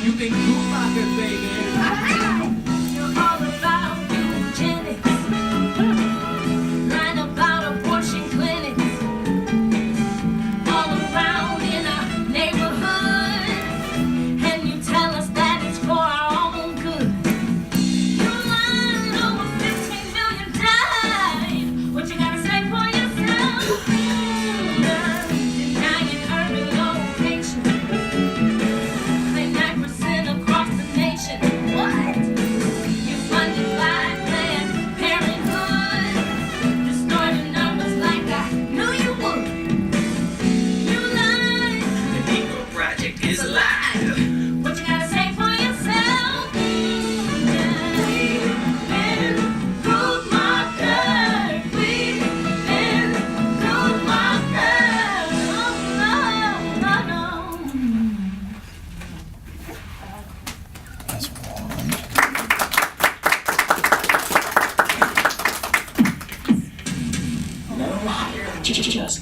You think you rockin', baby. You're all about eugenics, lying about abortion clinics, all around in our neighborhood, and you tell us that it's for our own good. You lied, over 15 million died. What you gotta say for yourself? Denying urban location, claim 9% across the nation. What? You funded by Planned Parenthood, distorting numbers like I knew you would. You lied. The Negro Project is alive. What you gotta say for yourself? We've been through my curve. We've been through my curve. Oh, no, no, no. That's one. Just.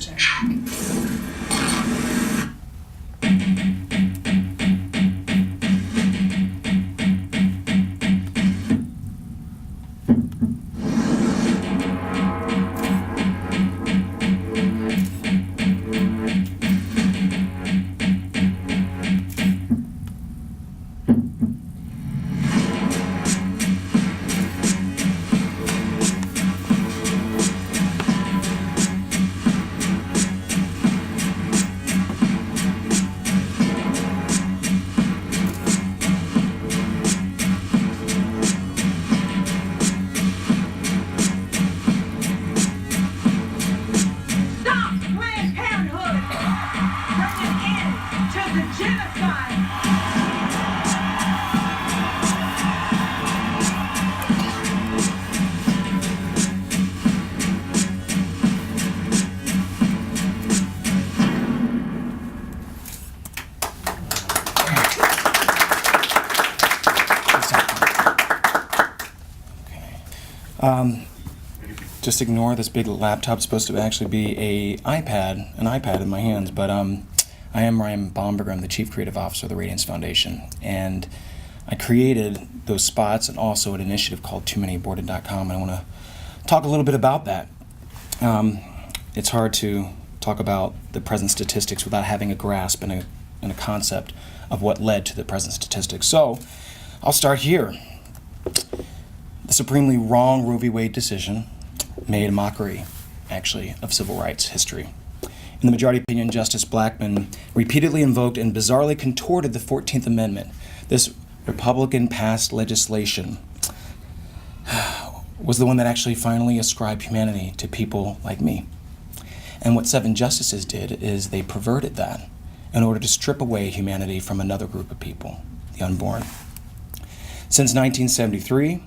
Stop Planned Parenthood! Bring an end to the genocide! Just ignore this big laptop. It's supposed to actually be an iPad in my hands, but I am Ryan Bomberger. I'm the Chief Creative Officer of the Radiance Foundation, and I created those spots and also an initiative called TooManyAborted.com, and I want to talk a little bit about that. It's hard to talk about the present statistics without having a grasp and a concept of what led to the present statistics. So I'll start here. The supremely wrong Roe v. Wade decision made a mockery, actually, of civil rights history. In the majority opinion, Justice Blackmun repeatedly invoked and bizarrely contorted the 14th Amendment. This Republican-passed legislation was the one that actually finally ascribed humanity to people like me. And what 7 justices did is they perverted that in order to strip away humanity from another group of people, the unborn. Since 1973,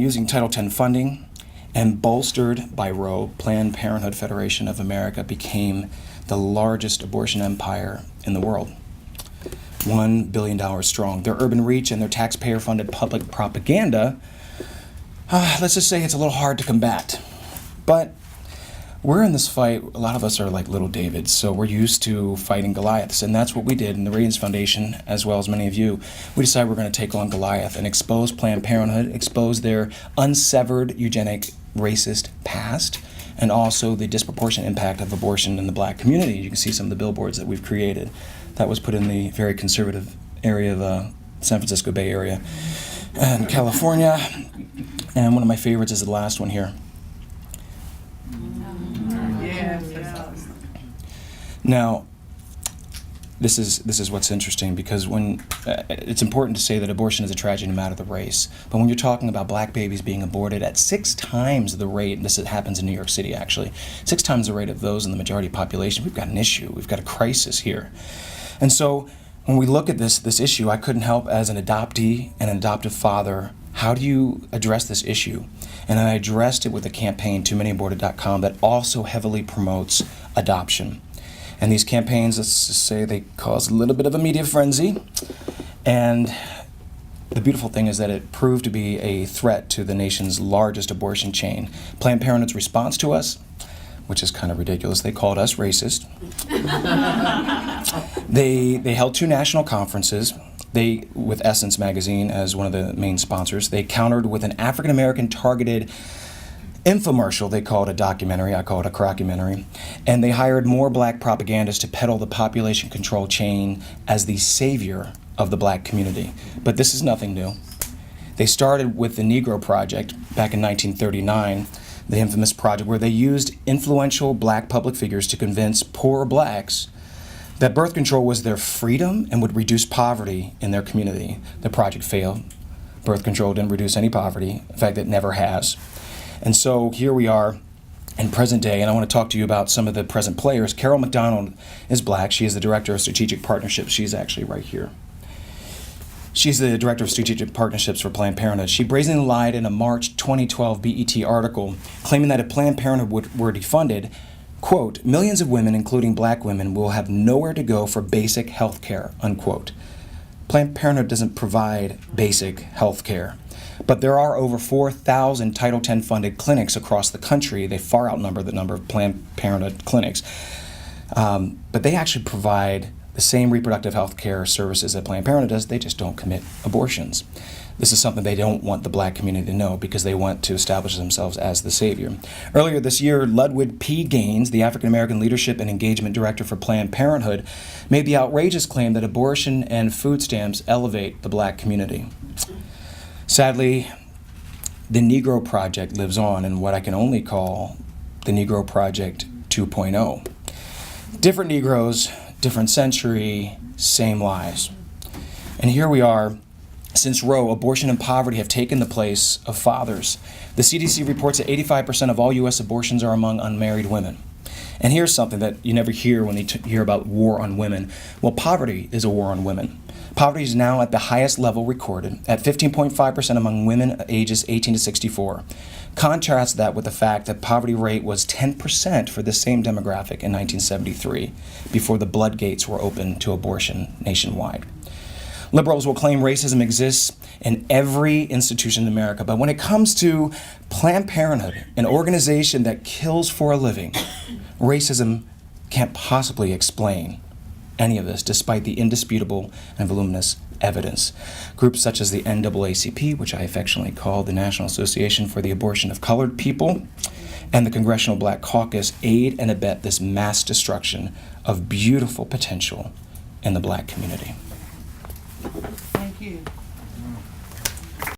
using Title X funding, and bolstered by Roe, Planned Parenthood Federation of America became the largest abortion empire in the world. $1 billion strong. Their urban reach and their taxpayer-funded public propaganda, let's just say it's a little hard to combat. But we're in this fight, a lot of us are like little Davids, so we're used to fighting Goliaths, and that's what we did in the Radiance Foundation, as well as many of you. We decided we're going to take on Goliath and expose Planned Parenthood, expose their unsevered eugenic racist past, and also the disproportionate impact of abortion in the black community. You can see some of the billboards that we've created. That was put in the very conservative area of the San Francisco Bay Area and California. And one of my favorites is the last one here. Now, this is what's interesting, because when it's important to say that abortion is a tragedy no matter the race, but when you're talking about black babies being aborted at 6 times the rate, and this happens in New York City actually, 6 times the rate of those in the majority population, we've got an issue, we've got a crisis here. And so when we look at this issue, I couldn't help, as an adoptee and an adoptive father, how do you address this issue? And I addressed it with a campaign, TooManyAborted.com, that also heavily promotes adoption. And these campaigns, let's just say, they cause a little bit of a media frenzy. And the beautiful thing is that it proved to be a threat to the nation's largest abortion chain. Planned Parenthood's response to us which is kind of ridiculous. They called us racist. They held 2 national conferences. They, with Essence magazine as one of the main sponsors, they countered with an African-American targeted infomercial. They call it a documentary. I call it a crockumentary. And they hired more black propagandists to peddle the population control chain as the savior of the black community. But this is nothing new. They started with the Negro Project back in 1939, the infamous project where they used influential black public figures to convince poor blacks that birth control was their freedom and would reduce poverty in their community. The project failed. Birth control didn't reduce any poverty. In fact, it never has. And so here we are in present day, and I want to talk to you about some of the present players. Carol McDonald is black. She is the Director of Strategic Partnerships. She's actually right here. She's the Director of Strategic Partnerships for Planned Parenthood. She brazenly lied in a March 2012 BET article claiming that if Planned Parenthood were defunded, quote, millions of women, including black women, will have nowhere to go for basic health care, unquote. Planned Parenthood doesn't provide basic health care, but there are over 4,000 Title X funded clinics across the country. They far outnumber the number of Planned Parenthood clinics. But they actually provide the same reproductive health care services that Planned Parenthood does. They just don't commit abortions. This is something they don't want the black community to know because they want to establish themselves as the savior. Earlier this year, Ludwig P. Gaines, the African American Leadership and Engagement Director for Planned Parenthood, made the outrageous claim that abortion and food stamps elevate the black community. Sadly, the Negro Project lives on in what I can only call the Negro Project 2.0. Different Negroes, different century, same lies. And here we are. Since Roe, abortion and poverty have taken the place of fathers. The CDC reports that 85% of all U.S. abortions are among unmarried women. And here's something that you never hear when you hear about war on women. Well, poverty is a war on women. Poverty is now at the highest level recorded, at 15.5% among women ages 18 to 64. Contrast that with the fact that poverty rate was 10% for the same demographic in 1973, before the floodgates were opened to abortion nationwide. Liberals will claim racism exists in every institution in America, but when it comes to Planned Parenthood, an organization that kills for a living, racism can't possibly explain any of this, despite the indisputable and voluminous evidence. Groups such as the NAACP, which I affectionately call the National Association for the Abortion of Colored People, and the Congressional Black Caucus aid and abet this mass destruction of beautiful potential in the black community.